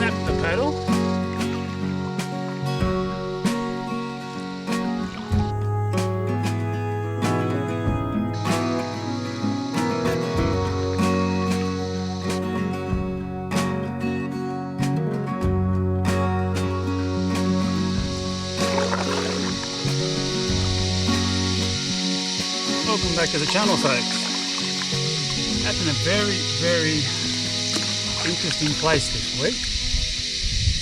tap the pedal. Welcome back to the channel, folks. That's in a very interesting place this week.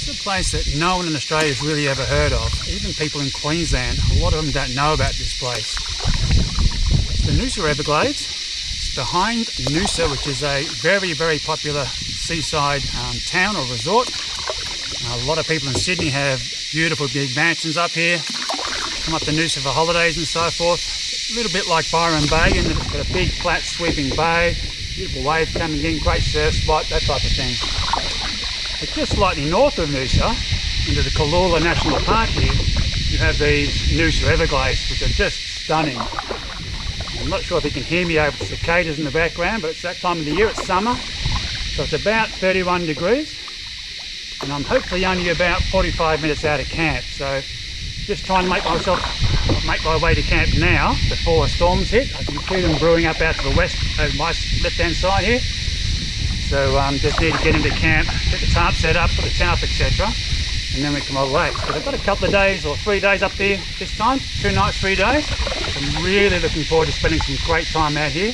It's a place that no one in Australia has really ever heard of. Even people in Queensland, a lot of them don't know about this place. The Noosa Everglades. It's behind Noosa, which is a very popular seaside town or resort. A lot of people in Sydney have beautiful big mansions up here. Come up to Noosa for holidays and so forth. A little bit like Byron Bay, in that it's got a big flat sweeping bay, beautiful waves coming in, great surf spot, that type of thing. But just slightly north of Noosa, into the Canoe National Park here, you have these Noosa Everglades, which are just stunning. I'm not sure if you can hear me over the cicadas in the background, but it's that time of the year, it's summer, so it's about 31 degrees, and I'm hopefully only about 45 minutes out of camp, so just trying to make my way to camp now before storms hit. I can see them brewing up out to the west over my left hand side here, so just need to get into camp, get the tarp set up, put the tent up, etc., and then we can relax. But I've got a couple of days or 3 days up there this time, 2 nights, 3 days. I'm really looking forward to spending some great time out here.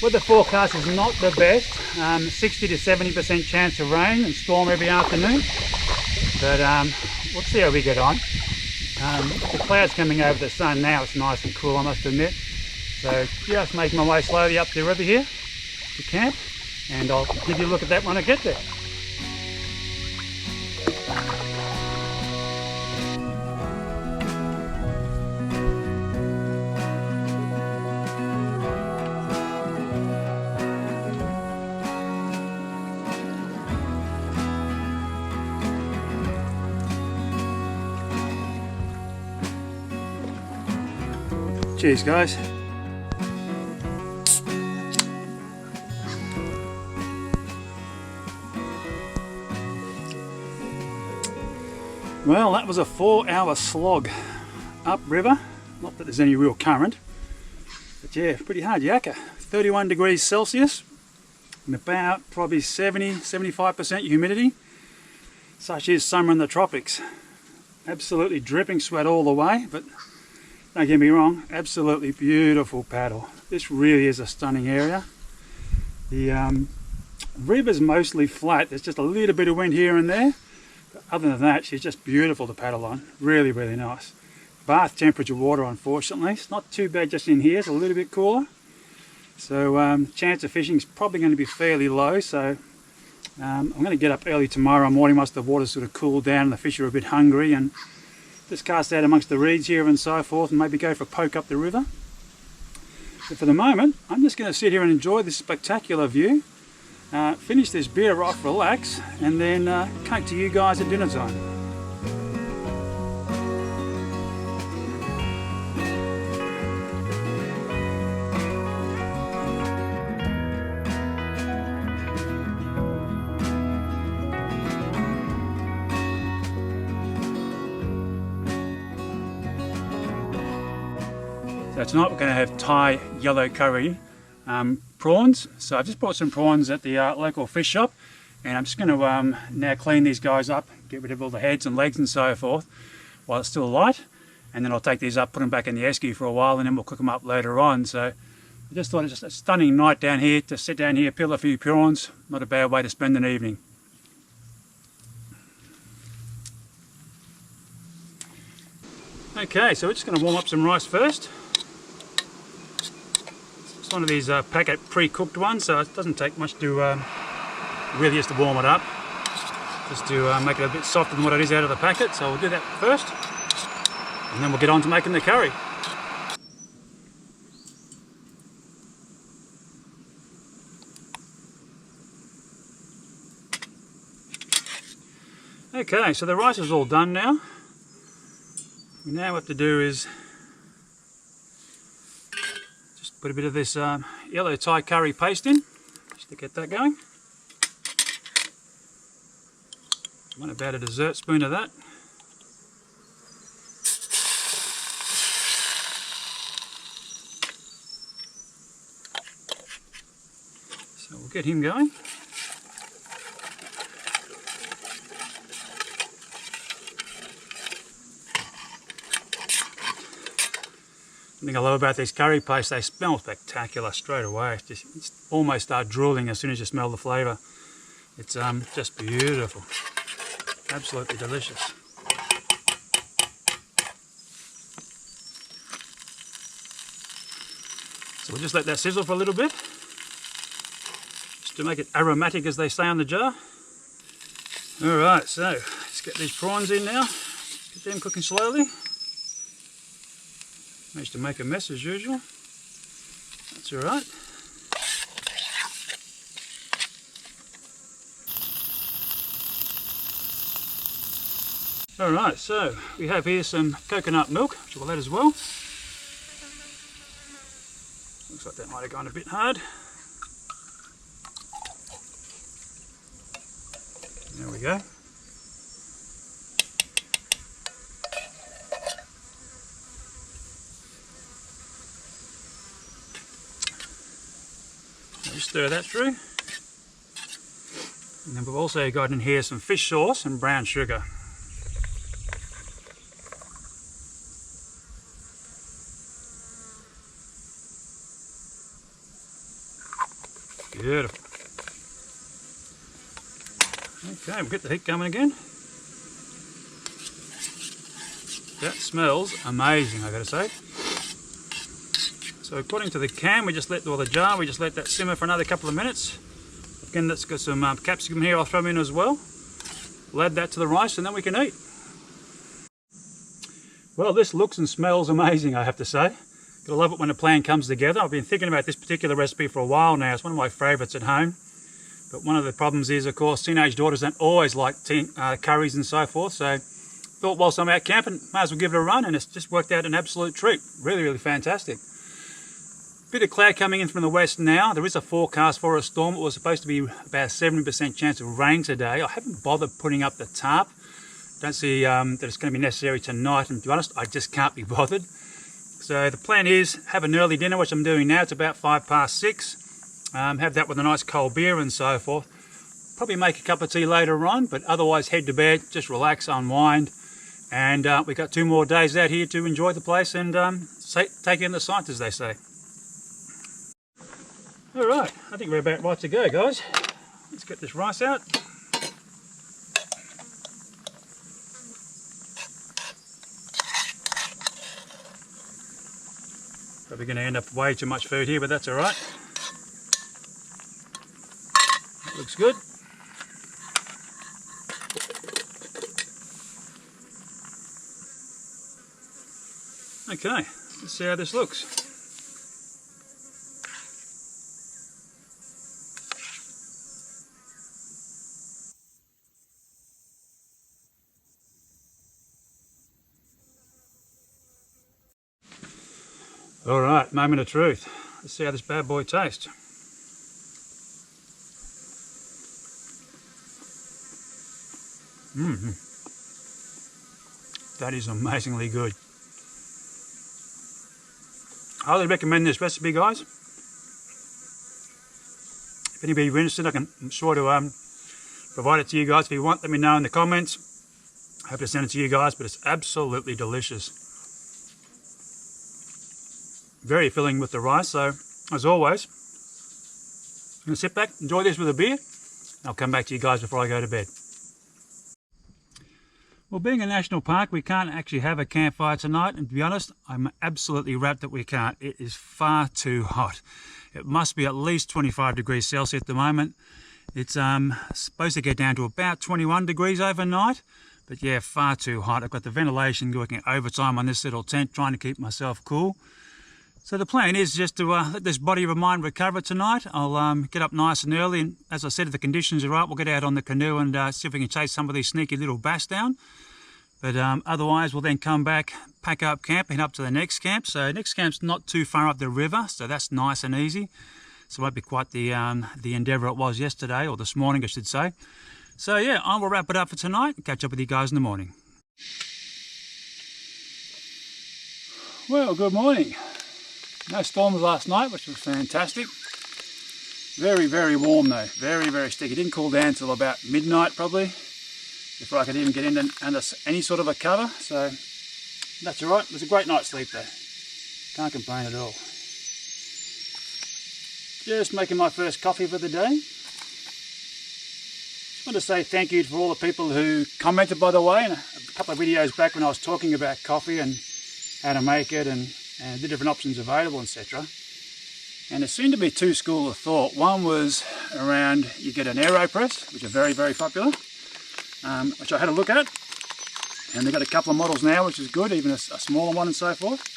Weather forecast is not the best, 60 to 70% chance of rain and storm every afternoon, but we'll see how we get on. The clouds coming over the sun now, it's nice and cool, I must admit. So just making my way slowly up the river here to camp, and I'll give you a look at that when I get there. Cheers, guys. Well, that was a 4-hour slog upriver. Not that there's any real current, but yeah, pretty hard yakka. 31 degrees Celsius and about probably 70-75% humidity. Such is summer in the tropics. Absolutely dripping sweat all the way, but don't get me wrong, absolutely beautiful paddle. This really is a stunning area. The river's mostly flat, there's just a little bit of wind here and there. But other than that, she's just beautiful to paddle on. Really nice. Bath temperature water, unfortunately. It's not too bad just in here, it's a little bit cooler. So chance of fishing is probably going to be fairly low, so I'm going to get up early tomorrow morning once the water's sort of cooled down and the fish are a bit hungry, and just cast out amongst the reeds here and so forth, and maybe go for a poke up the river. But for the moment, I'm just going to sit here and enjoy this spectacular view, finish this beer off, relax, and then come to you guys at dinner time. So tonight we're going to have Thai yellow curry prawns. So I've just bought some prawns at the local fish shop, and I'm just going to now clean these guys up, get rid of all the heads and legs and so forth while it's still light, and then I'll take these up, put them back in the esky for a while, and then we'll cook them up later on. So I just thought it's just a stunning night down here to sit down here, peel a few prawns. Not a bad way to spend an evening. Okay, so we're just going to warm up some rice first. It's one of these packet pre-cooked ones, so it doesn't take much to really just to warm it up, just to make it a bit softer than what it is out of the packet. So we'll do that first, and then we'll get on to making the curry. Okay, so the rice is all done now. We now have to do is just put a bit of this yellow Thai curry paste in, just to get that going. Want about a dessert spoon of that. So we'll get him going. The thing I love about these curry pastes, they smell spectacular straight away. It's almost start drooling as soon as you smell the flavour. It's just beautiful. Absolutely delicious. So we'll just let that sizzle for a little bit, just to make it aromatic, as they say on the jar. Alright, so let's get these prawns in now. Get them cooking slowly. Managed to make a mess as usual. That's alright. Alright, so we have here some coconut milk, which we'll add as well. Looks like that might have gone a bit hard. There we go. Just stir that through. And then we've also got in here some fish sauce and brown sugar. Beautiful. Okay, we'll get the heat going again. That smells amazing, I gotta say. So according to the can, we just let that simmer for another couple of minutes. Again, that's got some capsicum here I'll throw in as well. We'll add that to the rice and then we can eat. Well, this looks and smells amazing, I have to say. Gotta love it when a plan comes together. I've been thinking about this particular recipe for a while now. It's one of my favourites at home. But one of the problems is, of course, teenage daughters don't always like curries and so forth. So thought whilst I'm out camping, might as well give it a run, and it's just worked out an absolute treat. Really, really fantastic. Bit of cloud coming in from the west now. There is a forecast for a storm. It was supposed to be about a 70% chance of rain today. I haven't bothered putting up the tarp. Don't see that it's going to be necessary tonight, and to be honest, I just can't be bothered. So the plan is have an early dinner, which I'm doing now. It's about 6:05. Have that with a nice cold beer and so forth. Probably make a cup of tea later on, but otherwise head to bed, just relax, unwind. And we've got 2 more days out here to enjoy the place and take in the sights, as they say. Alright, I think we're about right to go, guys. Let's get this rice out. Probably going to end up way too much food here, but that's alright. Looks good. Okay, let's see how this looks. Alright, moment of truth. Let's see how this bad boy tastes. That is amazingly good. I highly recommend this recipe, guys. If anybody is interested, I'm sure to provide it to you guys. If you want, let me know in the comments. Happy to send it to you guys, but it's absolutely delicious. Very filling with the rice, so as always, I'm going to sit back, enjoy this with a beer. I'll come back to you guys before I go to bed. Well, being a national park, we can't actually have a campfire tonight, and to be honest, I'm absolutely rapt that we can't. It is far too hot. It must be at least 25 degrees Celsius at the moment. It's supposed to get down to about 21 degrees overnight, but yeah, far too hot. I've got the ventilation working overtime on this little tent, trying to keep myself cool. So the plan is just to let this body of mine recover tonight. I'll get up nice and early, and as I said, if the conditions are right, we'll get out on the canoe and see if we can chase some of these sneaky little bass down. But otherwise, we'll then come back, pack up camp, head up to the next camp. So next camp's not too far up the river, so that's nice and easy. So it won't be quite the endeavour it was yesterday, or this morning I should say. So yeah, I will wrap it up for tonight and catch up with you guys in the morning. Well, good morning. No storms last night, which was fantastic. Very, very warm though. Very, very sticky. It didn't cool down until about midnight probably, before I could even get in under any sort of a cover. So that's all right. It was a great night's sleep though. Can't complain at all. Just making my first coffee for the day. Just want to say thank you for all the people who commented, by the way, in a couple of videos back when I was talking about coffee and how to make it and the different options available, etc. And there seemed to be two schools of thought. One was around you get an AeroPress, which are very, very popular, which I had a look at. And they've got a couple of models now, which is good, even a smaller one and so forth.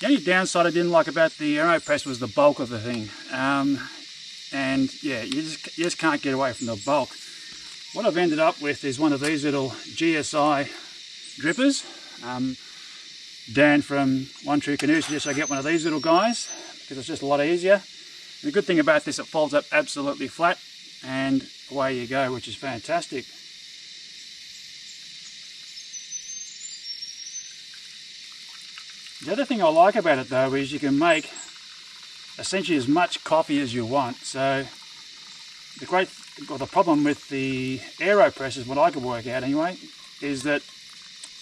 The only downside I didn't like about the AeroPress was the bulk of the thing. And yeah, you just can't get away from the bulk. What I've ended up with is one of these little GSI drippers. Dan from One True Canoe suggests I get one of these little guys because it's just a lot easier. And the good thing about this, it folds up absolutely flat and away you go, which is fantastic. The other thing I like about it though is you can make essentially as much coffee as you want. So the problem with the AeroPress is what I could work out anyway, is that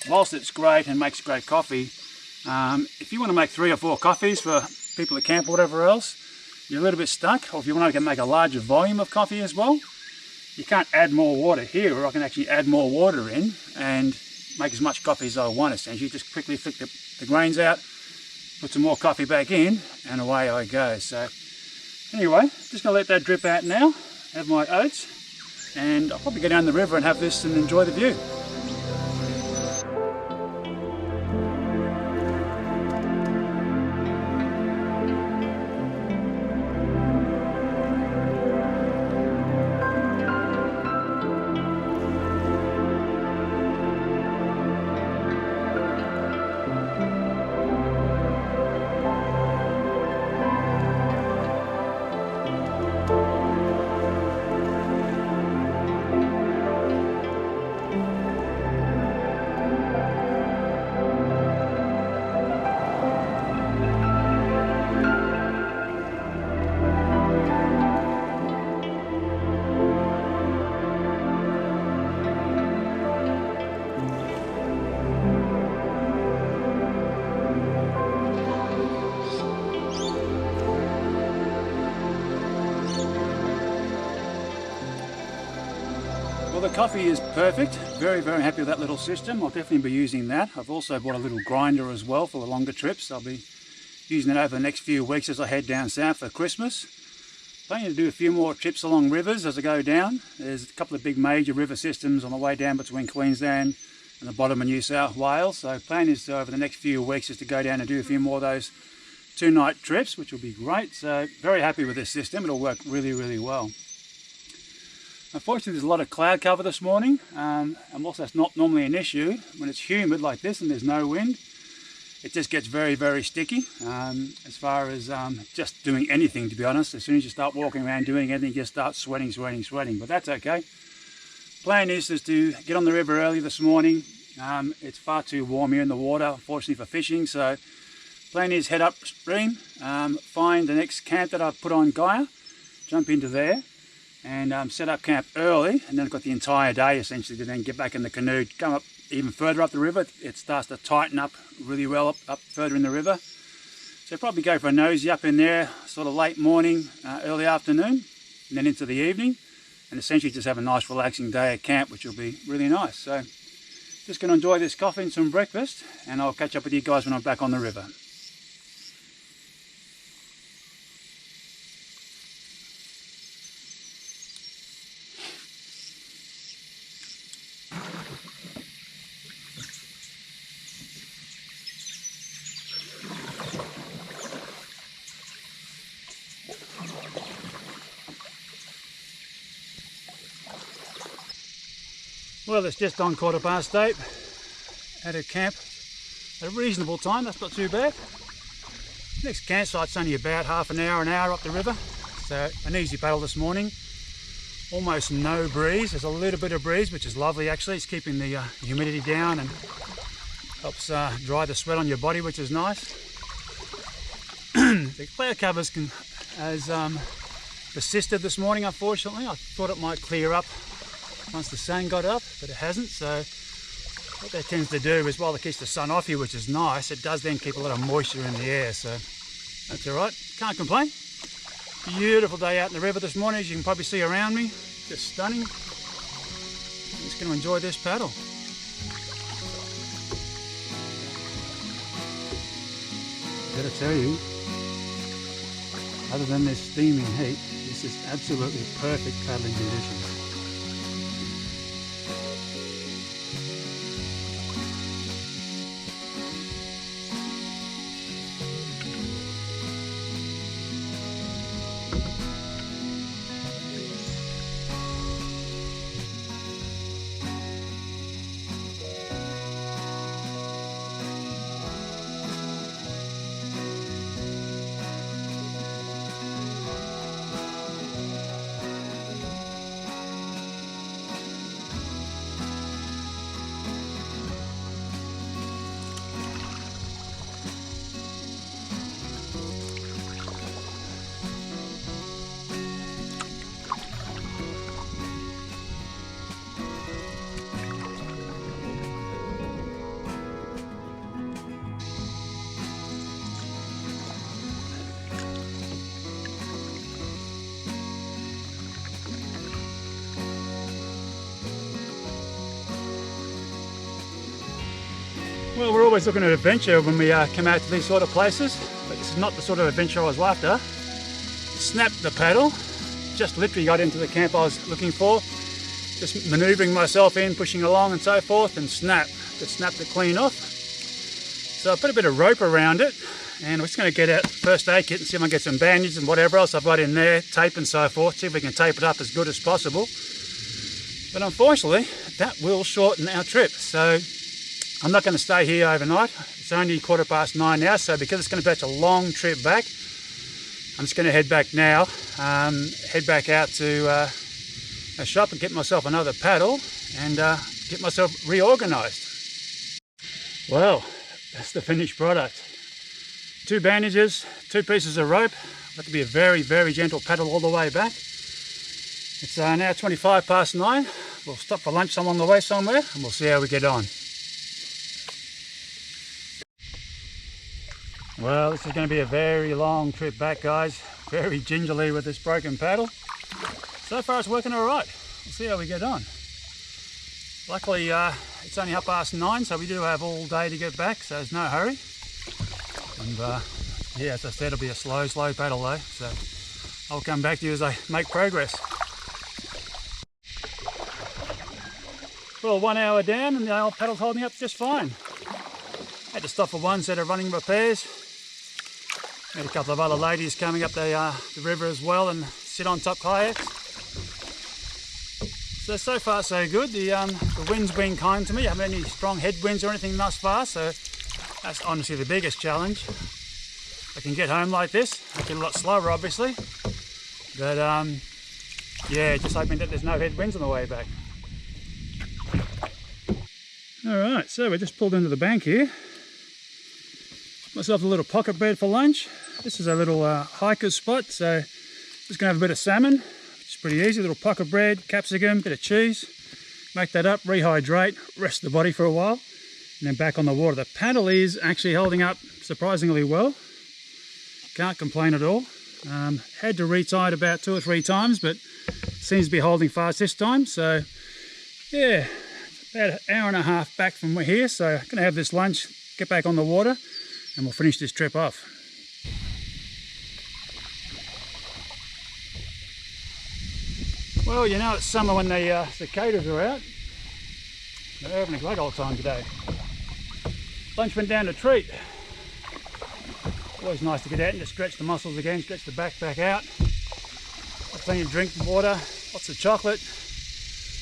whilst it's great and makes great coffee, if you want to make 3 or 4 coffees for people at camp or whatever else, you're a little bit stuck. Or if you want to make a larger volume of coffee as well, you can't add more water here, or I can actually add more water in and make as much coffee as I want essentially. Just quickly flick the grains out, put some more coffee back in, and away I go. So anyway, just going to let that drip out now, have my oats, and I'll probably go down the river and have this and enjoy the view. Well, the coffee is perfect. Very, very happy with that little system. I'll definitely be using that. I've also bought a little grinder as well for the longer trips. I'll be using that over the next few weeks as I head down south for Christmas. Planning to do a few more trips along rivers as I go down. There's a couple of big major river systems on the way down between Queensland and the bottom of New South Wales. So plan is to, over the next few weeks, is to go down and do a few more of those 2-night trips, which will be great. So very happy with this system. It'll work really, really well. Unfortunately, there's a lot of cloud cover this morning, and also it's not normally an issue. When it's humid like this and there's no wind, it just gets very, very sticky. As far as just doing anything, to be honest, as soon as you start walking around doing anything, you just start sweating, but that's okay. Plan is to get on the river early this morning. It's far too warm here in the water, unfortunately, for fishing, so plan is head upstream, find the next camp that I've put on Gaia, jump into there, and set up camp early, and then I've got the entire day essentially to then get back in the canoe, come up even further up the river. It starts to tighten up really well up further in the river. So probably go for a nosy up in there, sort of late morning, early afternoon, and then into the evening, and essentially just have a nice relaxing day at camp, which will be really nice. So just going to enjoy this coffee and some breakfast, and I'll catch up with you guys when I'm back on the river. Well, it's just on 8:15 at a camp at a reasonable time. That's not too bad. Next campsite's only about half an hour up the river, so an easy paddle this morning. almost no breeze. There's a little bit of breeze, which is lovely actually. It's keeping the humidity down and helps dry the sweat on your body, which is nice. The cloud covers has persisted this morning, unfortunately. I thought it might clear up once the sun got up, but it hasn't. So what that tends to do is, while it keeps the sun off you, which is nice, it does then keep a lot of moisture in the air. So that's all right. Can't complain. Beautiful day out in the river this morning, as you can probably see around me. Just stunning. I'm just going to enjoy this paddle. I've got to tell you, other than this steaming heat, this is absolutely perfect paddling conditions. Well, we're always looking at adventure when we come out to these sort of places, but this is not the sort of adventure I was after. Snapped the paddle, just literally got into the camp I was looking for, just manoeuvring myself in, pushing along and so forth, and just snapped it clean off. So I put a bit of rope around it, and we're just going to get out the first aid kit and see if I can get some bandages and whatever else I've got in there, tape and so forth, see if we can tape it up as good as possible. But unfortunately, that will shorten our trip, so I'm not going to stay here overnight. It's only 9:15 now, so because it's going to be such a long trip back, I'm just going to head back now, head back out to a shop and get myself another paddle and get myself reorganised. Well, that's the finished product. 2 bandages, 2 pieces of rope. Got to be a very, very gentle paddle all the way back. It's now 9:25. We'll stop for lunch along the way somewhere and we'll see how we get on. Well, this is going to be a very long trip back, guys. Very gingerly with this broken paddle. So far it's working all right. We'll see how we get on. Luckily, it's only 9:30, so we do have all day to get back, so there's no hurry. And yeah, as I said, it'll be a slow paddle though, so I'll come back to you as I make progress. Well, 1 hour down and the old paddle's holding up just fine. Had to stop for one set of running repairs. Had a couple of other ladies coming up the river as well and sit on top kayaks. So far so good. The wind's been kind to me. I haven't had any strong headwinds or anything thus far, so that's honestly the biggest challenge. I can get home like this. I get a lot slower obviously, but yeah, just hoping that there's no headwinds on the way back. Alright, so we just pulled into the bank here. Myself a little pocket bread for lunch. This is a little hiker's spot, so just going to have a bit of salmon, which is pretty easy. A little pocket bread, capsicum, bit of cheese. Make that up, rehydrate, rest the body for a while, and then back on the water. The paddle is actually holding up surprisingly well. Can't complain at all. Had to retie it about 2 or 3 times, but seems to be holding fast this time. So yeah, about an hour and a half back from here, so I'm going to have this lunch, get back on the water, and we'll finish this trip off. Well, you know it's summer when the cicadas are out. They're having a great old time today. Lunch went down a treat. Always nice to get out and just stretch the muscles again, stretch the back out. Plenty of drink, water, lots of chocolate.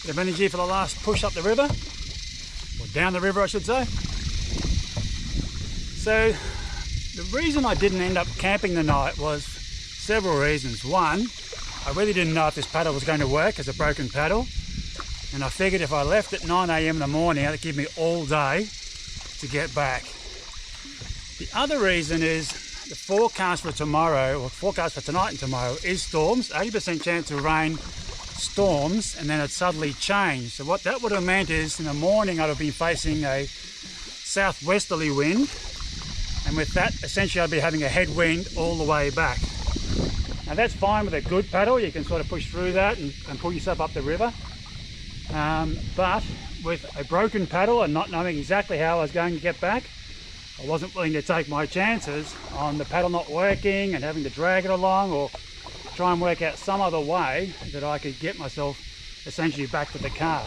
Bit of energy for the last push up the river, or down the river I should say. So the reason I didn't end up camping the night was several reasons. One, I really didn't know if this paddle was going to work as a broken paddle, and I figured if I left at 9 AM in the morning, that'd give me all day to get back. The other reason is the forecast for tomorrow, or forecast for tonight and tomorrow, is storms, 80% chance of rain, storms, and then it suddenly changed. So what that would have meant is in the morning I'd have been facing a southwesterly wind, and with that essentially I'd be having a headwind all the way back. Now that's fine with a good paddle, you can sort of push through that and pull yourself up the river. But with a broken paddle and not knowing exactly how I was going to get back, I wasn't willing to take my chances on the paddle not working and having to drag it along, or try and work out some other way that I could get myself essentially back to the car.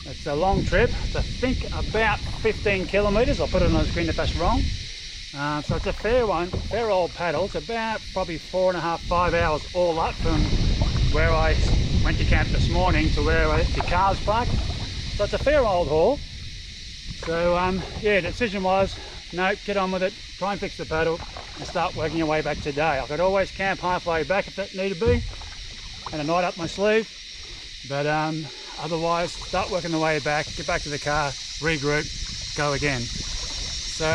It's a long trip. It's I think about 15 kilometres. I'll put it on the screen if that's wrong. So it's a fair one, fair old paddle. It's about probably 4.5, 5 hours all up from where I went to camp this morning to where the car's parked. So it's a fair old haul. So yeah, the decision was, no, get on with it, try and fix the paddle and start working your way back today. I could always camp halfway back if that needed be, and a night up my sleeve, but otherwise start working the way back, get back to the car, regroup, go again. So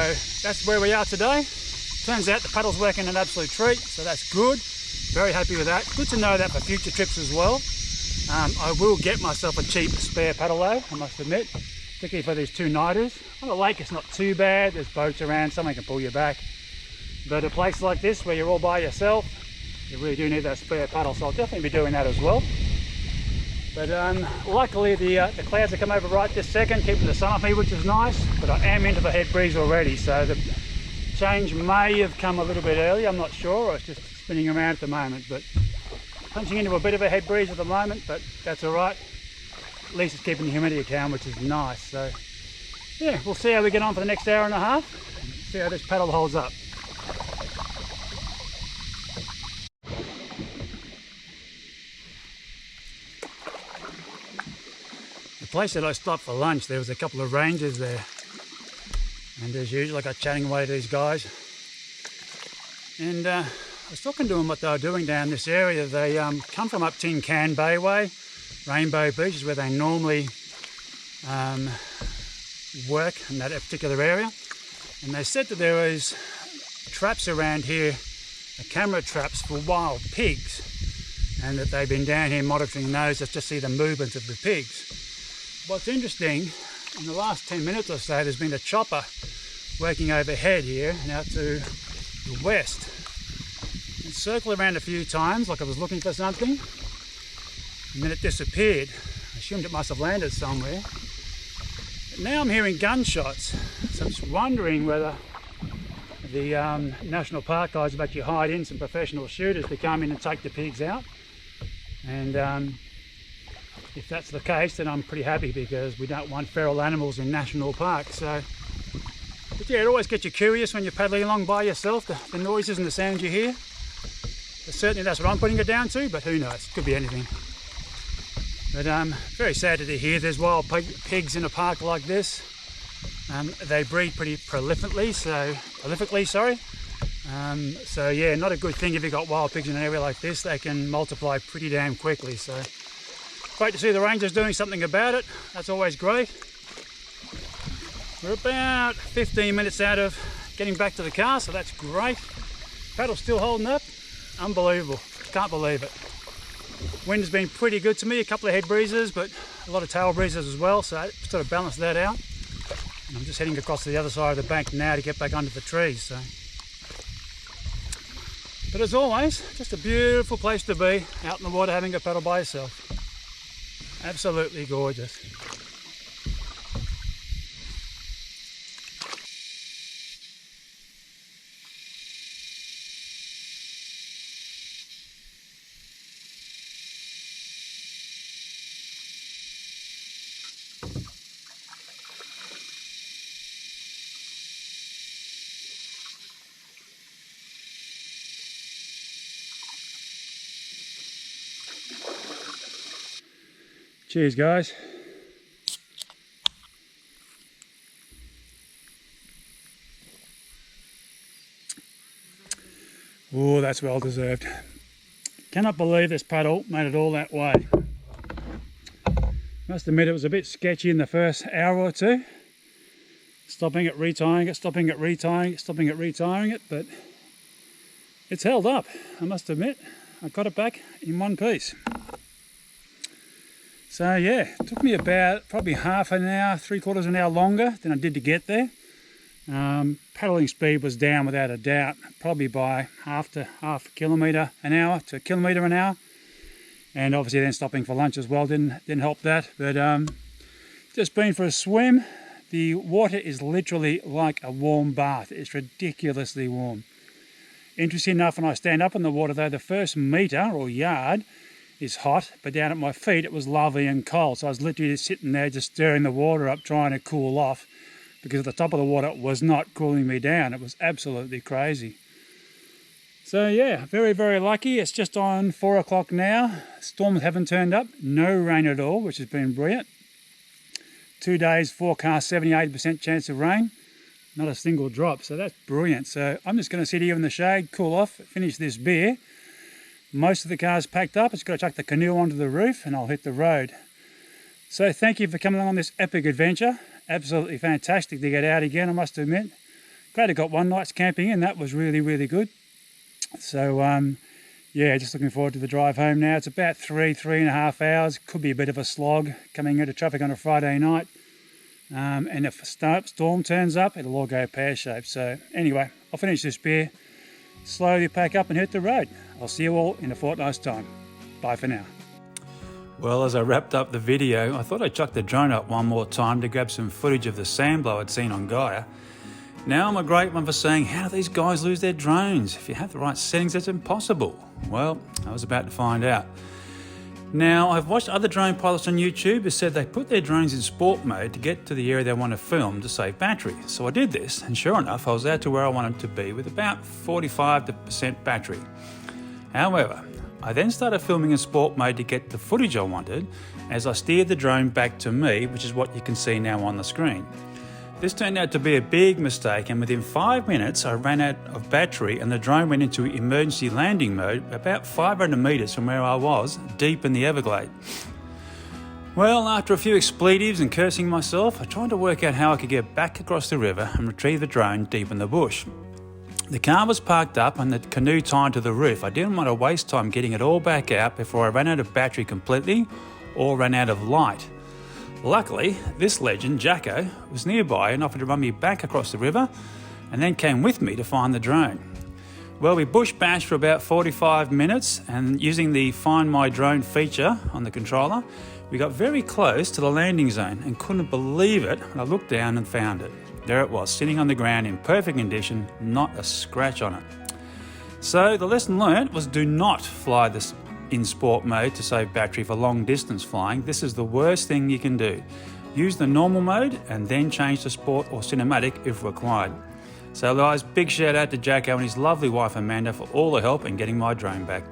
that's where we are today. Turns out the paddle's working an absolute treat, so that's good. Very happy with that. Good to know that for future trips as well. I will get myself a cheap spare paddle though, I must admit, particularly for these 2-nighters. On the lake it's not too bad, there's boats around, someone can pull you back. But a place like this where you're all by yourself, you really do need that spare paddle, so I'll definitely be doing that as well. But luckily the clouds have come over right this second, keeping the sun off me, which is nice, but I am into the head breeze already, so the change may have come a little bit early, I'm not sure, or it's just spinning around at the moment, but punching into a bit of a head breeze at the moment, but that's all right. At least it's keeping the humidity down, which is nice. So yeah, we'll see how we get on for the next hour and a half, and see how this paddle holds up. The place that I stopped for lunch, there was a couple of rangers there, and as usual I got chatting away to these guys, and I was talking to them what they were doing down this area. They come from up Tin Can Bay way. Rainbow Beach is where they normally work in that particular area, and they said that there is traps around here, camera traps for wild pigs, and that they've been down here monitoring those just to see the movement of the pigs. What's interesting, in the last 10 minutes or so there's been a chopper working overhead here and out to the west. It circled around a few times like I was looking for something, and then it disappeared. I assumed it must have landed somewhere. But now I'm hearing gunshots, so I'm just wondering whether the National Park guys have actually hired in some professional shooters to come in and take the pigs out. And if that's the case, then I'm pretty happy, because we don't want feral animals in national parks. So, but yeah, it always gets you curious when you're paddling along by yourself, the noises and the sounds you hear. But certainly that's what I'm putting it down to, but who knows, it could be anything. But very sad to hear there's wild pigs in a park like this. They breed pretty prolifically, so yeah, not a good thing if you've got wild pigs in an area like this. They can multiply pretty damn quickly. So great to see the rangers doing something about it. That's always great. We're about 15 minutes out of getting back to the car, so that's great. Paddle's still holding up. Unbelievable. Can't believe it. Wind has been pretty good to me, a couple of head breezes, but a lot of tail breezes as well, so I sort of balanced that out. And I'm just heading across to the other side of the bank now to get back under the trees. So, but as always, just a beautiful place to be, out in the water having a paddle by yourself. Absolutely gorgeous. Cheers, guys. Oh, that's well deserved. Cannot believe this paddle made it all that way. Must admit it was a bit sketchy in the first hour or two. Stopping it, retying it, stopping it, retying it, stopping it, retying it, but it's held up, I must admit. I got it back in one piece. So yeah, it took me about probably half an hour, 3/4 an hour longer than I did to get there. Paddling speed was down without a doubt, probably by half a kilometre an hour to a kilometre an hour. And obviously then stopping for lunch as well didn't help that. But just been for a swim. The water is literally like a warm bath. It's ridiculously warm. Interesting enough, when I stand up in the water though, the first metre or yard is hot, but down at my feet it was lovely and cold. So I was literally just sitting there just stirring the water up, trying to cool off, because at the top of the water it was not cooling me down. It was absolutely crazy. So yeah, very, very lucky. It's just on 4 o'clock now. Storms haven't turned up. No rain at all, which has been brilliant. 2 days forecast, 70-80% chance of rain. Not a single drop, so that's brilliant. So I'm just going to sit here in the shade, cool off, finish this beer. Most of the car's packed up. It's got to chuck the canoe onto the roof and I'll hit the road. So thank you for coming along on this epic adventure. Absolutely fantastic to get out again, I must admit. Glad I got one night's camping in. That was really, really good. So yeah, just looking forward to the drive home now. It's about 3.5 hours. Could be a bit of a slog coming into traffic on a Friday night. And if a storm turns up, it'll all go pear-shaped. So anyway, I'll finish this beer, slowly pack up and hit the road. I'll see you all in a fortnight's time. Bye for now. Well, as I wrapped up the video, I thought I'd chuck the drone up one more time to grab some footage of the sandblow I'd seen on Gaia. Now I'm a great one for saying, how do these guys lose their drones? If you have the right settings, it's impossible. Well, I was about to find out. Now, I've watched other drone pilots on YouTube who said they put their drones in sport mode to get to the area they want to film to save battery. So I did this, and sure enough, I was out to where I wanted to be with about 45% battery. However, I then started filming in sport mode to get the footage I wanted as I steered the drone back to me, which is what you can see now on the screen. This turned out to be a big mistake, and within 5 minutes I ran out of battery and the drone went into emergency landing mode about 500 metres from where I was, deep in the Everglades. Well, after a few expletives and cursing myself, I tried to work out how I could get back across the river and retrieve the drone deep in the bush. The car was parked up and the canoe tied to the roof. I didn't want to waste time getting it all back out before I ran out of battery completely or ran out of light. Luckily, this legend, Jacko, was nearby and offered to run me back across the river and then came with me to find the drone. Well, we bush bashed for about 45 minutes, and using the Find My Drone feature on the controller, we got very close to the landing zone and couldn't believe it when I looked down and found it. There it was, sitting on the ground in perfect condition, not a scratch on it. So the lesson learnt was do not fly this in sport mode to save battery for long distance flying. This is the worst thing you can do. Use the normal mode and then change to sport or cinematic if required. So guys, big shout out to Jacko and his lovely wife Amanda for all the help in getting my drone back.